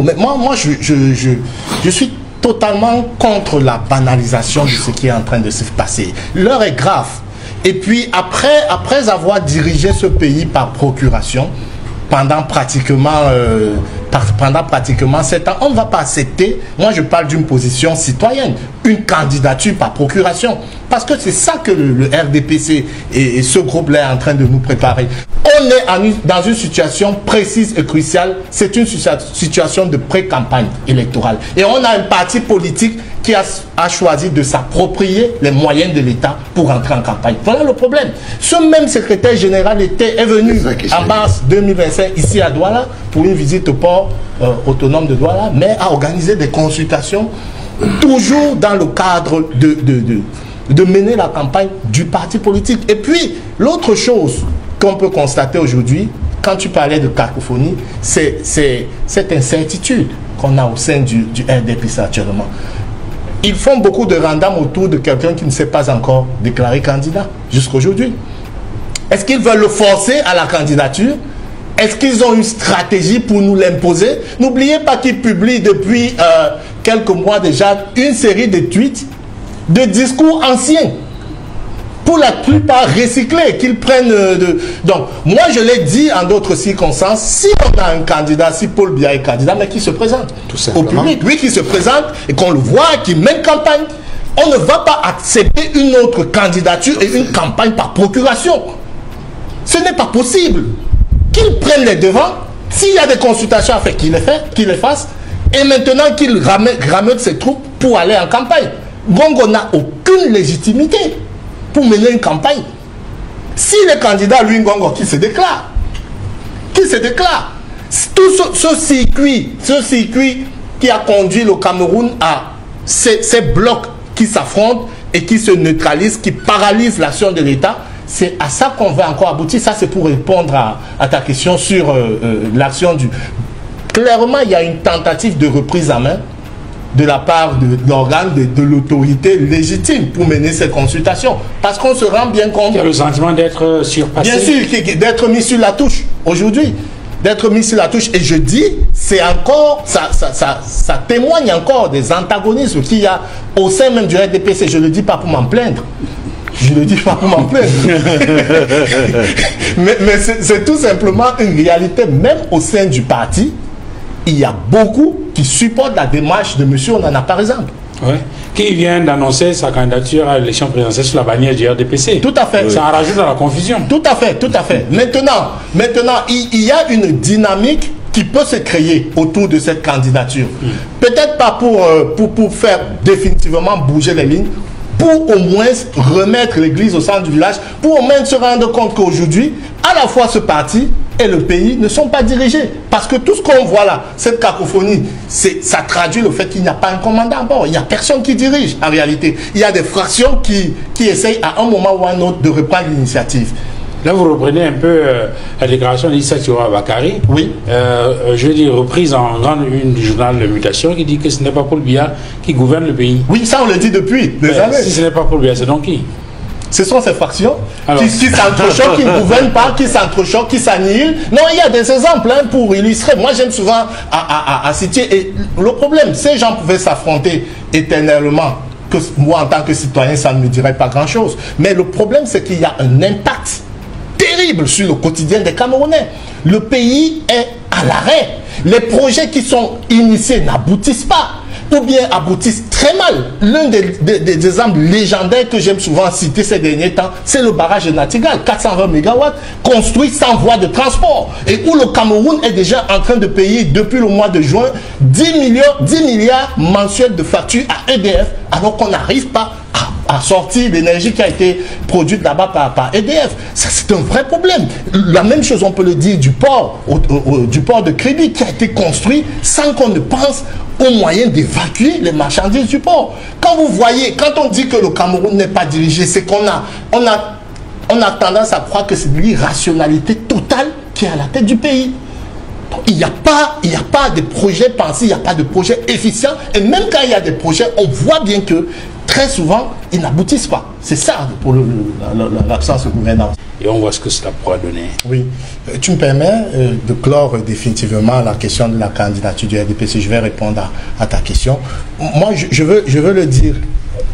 Mais moi je suis totalement contre la banalisation de ce qui est en train de se passer. L'heure est grave. Et puis après avoir dirigé ce pays par procuration, pendant pratiquement 7 ans, on ne va pas accepter, moi je parle d'une position citoyenne, une candidature par procuration. Parce que c'est ça que le RDPC et ce groupe-là est en train de nous préparer. On est dans une situation précise et cruciale, c'est une situation de pré-campagne électorale. Et on a un parti politique qui a choisi de s'approprier les moyens de l'État pour entrer en campagne. Voilà le problème. Ce même secrétaire général est venu en mars 2025 ici à Douala pour une visite au port autonome de Douala, mais a organisé des consultations toujours dans le cadre de mener la campagne du parti politique. Et puis, l'autre chose qu'on peut constater aujourd'hui, quand tu parlais de cacophonie, c'est cette incertitude qu'on a au sein du RDPC actuellement. Ils font beaucoup de random autour de quelqu'un qui ne s'est pas encore déclaré candidat jusqu'à aujourd'hui. Est-ce qu'ils veulent le forcer à la candidature? Est-ce qu'ils ont une stratégie pour nous l'imposer? N'oubliez pas qu'ils publient depuis quelques mois déjà une série de tweets, de discours anciens, pour la plupart recyclés, qu'ils prennent Donc, moi je l'ai dit en d'autres circonstances, si on a un candidat, si Paul Biya est candidat, mais qui se présente au public, lui qui se présente et qu'on le voit, qui mène campagne, on ne va pas accepter une autre candidature et une campagne par procuration. Ce n'est pas possible. Qu'ils prennent les devants, s'il y a des consultations à faire, qu'il les fasse, et maintenant qu'il ramène ses troupes pour aller en campagne. Bongo n'a aucune légitimité pour mener une campagne. Si le candidat, lui, Ngongo, qui se déclare, tout ce circuit qui a conduit le Cameroun à ces blocs qui s'affrontent et qui se neutralisent, qui paralysent l'action de l'État, c'est à ça qu'on va encore aboutir. Ça, c'est pour répondre à ta question sur l'action du... Clairement, il y a une tentative de reprise en main de la part de l'organe de l'autorité légitime pour mener ces consultations. Parce qu'on se rend bien compte... Il y a le sentiment d'être surpassé. Bien sûr, d'être mis sur la touche aujourd'hui. D'être mis sur la touche. Et je dis, c'est encore... Ça témoigne encore des antagonismes qu'il y a au sein même du RDPC. Je ne le dis pas pour m'en plaindre. Je ne le dis pas pour m'en plaindre. mais c'est tout simplement une réalité. Même au sein du parti, il y a beaucoup qui supportent la démarche de M. Onana, par exemple. Ouais. Qui vient d'annoncer sa candidature à l'élection présidentielle sur la bannière du RDPC. Tout à fait. Ça en rajoute à la confusion. Tout à fait, tout à fait. Maintenant, il y a une dynamique qui peut se créer autour de cette candidature. Peut-être pas pour faire définitivement bouger les lignes, pour au moins remettre l'église au centre du village, pour au moins se rendre compte qu'aujourd'hui, à la fois ce parti et le pays ne sont pas dirigés. Parce que tout ce qu'on voit là, cette cacophonie, ça traduit le fait qu'il n'y a pas un commandant à bord. Il n'y a personne qui dirige en réalité. Il y a des fractions qui essayent à un moment ou à un autre de reprendre l'initiative. Là, vous reprenez un peu la déclaration d'Issa Thiora Bakary. Oui. Je veux dire, reprise en grande une du journal de Mutation qui dit que ce n'est pas Paul Biya qui gouverne le pays. Oui, ça on le dit depuis des années. Si ce n'est pas Paul Biya, c'est donc qui? Ce sont ces fractions qui s'entrechoquent, qui ne gouvernent pas, qui s'entrechoquent, qui s'annihilent. Non, il y a des exemples pour illustrer. Moi, j'aime souvent à citer. Et le problème, ces gens pouvaient s'affronter éternellement. Que moi, en tant que citoyen, ça ne me dirait pas grand-chose. Mais le problème, c'est qu'il y a un impact terrible sur le quotidien des Camerounais. Le pays est à l'arrêt. Les projets qui sont initiés n'aboutissent pas, ou bien aboutissent très mal. L'un des exemples légendaires que j'aime souvent citer ces derniers temps, c'est le barrage de Natigal, 420 MW, construit sans voie de transport, et où le Cameroun est déjà en train de payer depuis le mois de juin 10 milliards mensuels de factures à EDF, alors qu'on n'arrive pas à sortir l'énergie qui a été produite là-bas par EDF. Ça, c'est un vrai problème. La même chose, on peut le dire du port, du port de Crédit qui a été construit sans qu'on ne pense aux moyens d'évacuer les marchandises du port. Quand vous voyez, quand on dit que le Cameroun n'est pas dirigé, c'est qu'on a tendance à croire que c'est l'irrationalité totale qui est à la tête du pays. Il n'y a pas de projet pensé, il n'y a pas de projet efficient. Et même quand il y a des projets, on voit bien que très souvent, ils n'aboutissent pas. C'est ça pour l'absence de gouvernance. et on voit ce que cela pourra donner. Oui, tu me permets de clore définitivement la question de la candidature du RDPC. Je vais répondre à ta question. Moi, je veux le dire.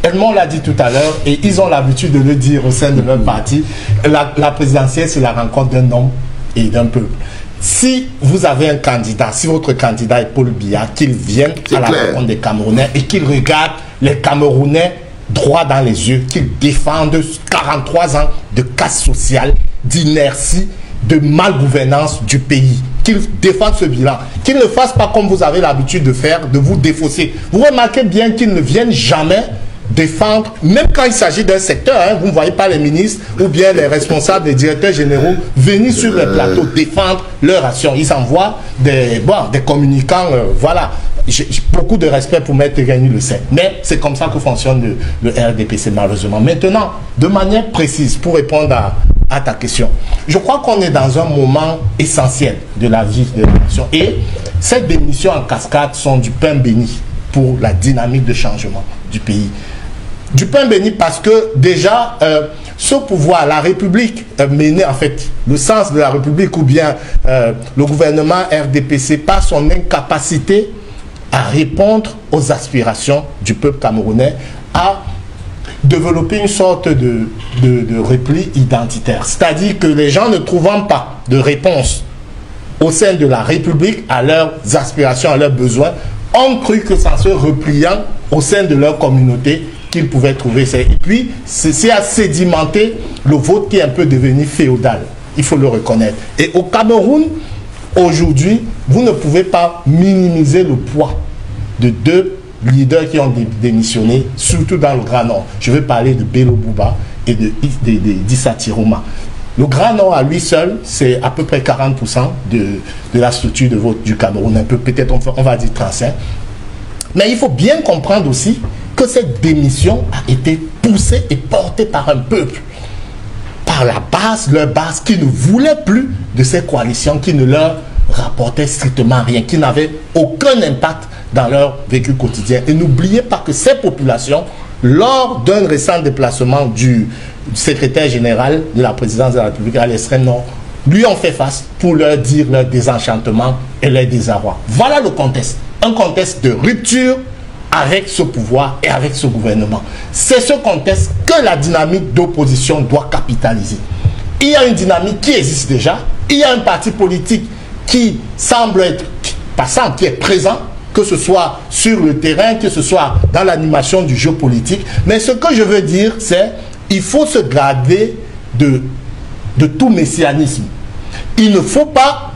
Edmond l'a dit tout à l'heure et ils ont l'habitude de le dire au sein de leur parti. La présidentielle, c'est la rencontre d'un homme et d'un peuple. Si vous avez un candidat, si votre candidat est Paul Biya, qu'il vienne à la rencontre des Camerounais et qu'il regarde les Camerounais droit dans les yeux, qu'il défende 43 ans de casse sociale, d'inertie, de malgouvernance du pays, qu'il défende ce bilan, qu'il ne fasse pas comme vous avez l'habitude de faire, de vous défausser. Vous remarquez bien qu'il ne vienne jamais défendre, même quand il s'agit d'un secteur, hein, vous ne voyez pas les ministres ou bien les responsables, les directeurs généraux venir sur les plateaux défendre leur action. Ils envoient des communicants, voilà. J'ai beaucoup de respect pour Maître Gagny le sait, mais c'est comme ça que fonctionne le RDPC malheureusement. Maintenant, de manière précise, pour répondre à ta question, je crois qu'on est dans un moment essentiel de la vie de la nation et ces démissions en cascade sont du pain béni pour la dynamique de changement du pays. Du pain béni parce que déjà, ce pouvoir, la République menée, en fait, le sens de la République ou bien le gouvernement RDPC par son incapacité à répondre aux aspirations du peuple camerounais, à développer une sorte de repli identitaire. C'est-à-dire que les gens ne trouvant pas de réponse au sein de la République à leurs aspirations, à leurs besoins, ont cru que c'est en se repliant au sein de leur communauté qu'ils pouvaient trouver ça. Et puis, c'est à sédimenter le vote qui est un peu devenu féodal. Il faut le reconnaître. Et au Cameroun, aujourd'hui, vous ne pouvez pas minimiser le poids de deux leaders qui ont démissionné, surtout dans le Grand Nord. Je veux parler de Bello Bouba et d'Issa Tiroma. Le Grand Nord à lui seul, c'est à peu près 40% de la structure de vote du Cameroun. Un peu, peut-être on va dire 35%. Mais il faut bien comprendre aussi que cette démission a été poussée et portée par un peuple. Par la base, leur base, qui ne voulait plus de ces coalitions, qui ne leur rapportaient strictement rien, qui n'avaient aucun impact dans leur vécu quotidien. Et n'oubliez pas que ces populations, lors d'un récent déplacement du secrétaire général de la présidence de la République à l'extrême nord, lui ont fait face pour leur dire leur désenchantement et leur désarroi. Voilà le contexte. Un contexte de rupture avec ce pouvoir et avec ce gouvernement. C'est ce contexte que la dynamique d'opposition doit capitaliser. Il y a une dynamique qui existe déjà. Il y a un parti politique qui semble être passant, qui est présent, que ce soit sur le terrain, que ce soit dans l'animation du jeu politique. Mais ce que je veux dire, c'est qu'il faut se garder de tout messianisme. Il ne faut pas,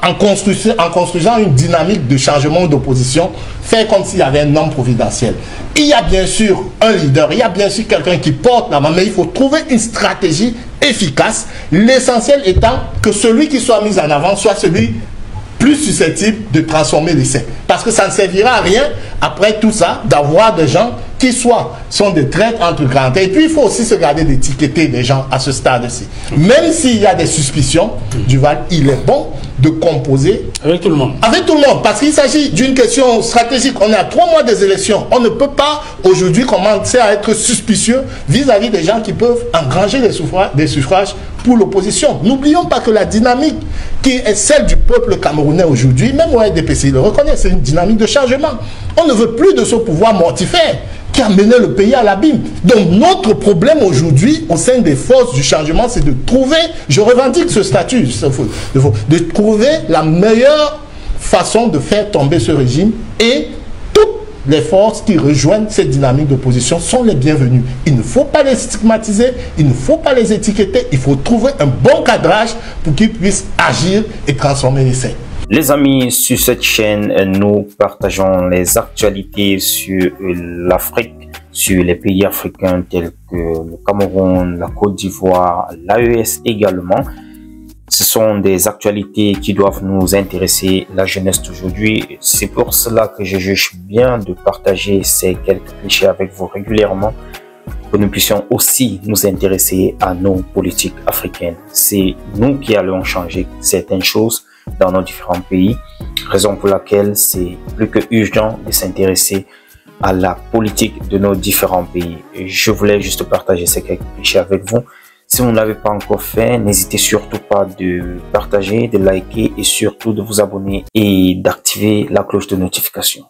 en construisant une dynamique de changement d'opposition, faire comme s'il y avait un homme providentiel. Il y a bien sûr un leader, il y a bien sûr quelqu'un qui porte la main, mais il faut trouver une stratégie efficace. L'essentiel étant que celui qui soit mis en avant soit celui plus susceptible de transformer l'essai. Parce que ça ne servira à rien, après tout ça, d'avoir des gens qui sont des traîtres entre grands. Et puis, il faut aussi se garder d'étiqueter des gens à ce stade-ci. Même s'il y a des suspicions, Duval, il est bon de composer avec tout le monde. Avec tout le monde, parce qu'il s'agit d'une question stratégique. On est à 3 mois des élections. On ne peut pas aujourd'hui commencer à être suspicieux vis-à-vis des gens qui peuvent engranger des suffrages pour l'opposition. N'oublions pas que la dynamique qui est celle du peuple camerounais aujourd'hui, même au RDPC, il le reconnaît, c'est une dynamique de changement. On ne veut plus de ce pouvoir mortifère qui a mené le pays à l'abîme. Donc notre problème aujourd'hui au sein des forces du changement, c'est de trouver, je revendique ce statut, de trouver la meilleure façon de faire tomber ce régime, et toutes les forces qui rejoignent cette dynamique d'opposition sont les bienvenues. Il ne faut pas les stigmatiser, il ne faut pas les étiqueter, il faut trouver un bon cadrage pour qu'ils puissent agir et transformer l'essai. Les amis, sur cette chaîne, nous partageons les actualités sur l'Afrique, sur les pays africains tels que le Cameroun, la Côte d'Ivoire, l'AES également. Ce sont des actualités qui doivent nous intéresser, la jeunesse d'aujourd'hui. C'est pour cela que je juge bien de partager ces quelques clichés avec vous régulièrement, pour que nous puissions aussi nous intéresser à nos politiques africaines. C'est nous qui allons changer certaines choses dans nos différents pays, raison pour laquelle c'est plus que urgent de s'intéresser à la politique de nos différents pays. Je voulais juste partager ces quelques clichés avec vous. Si vous ne l'avez pas encore fait, n'hésitez surtout pas de partager, de liker et surtout de vous abonner et d'activer la cloche de notification.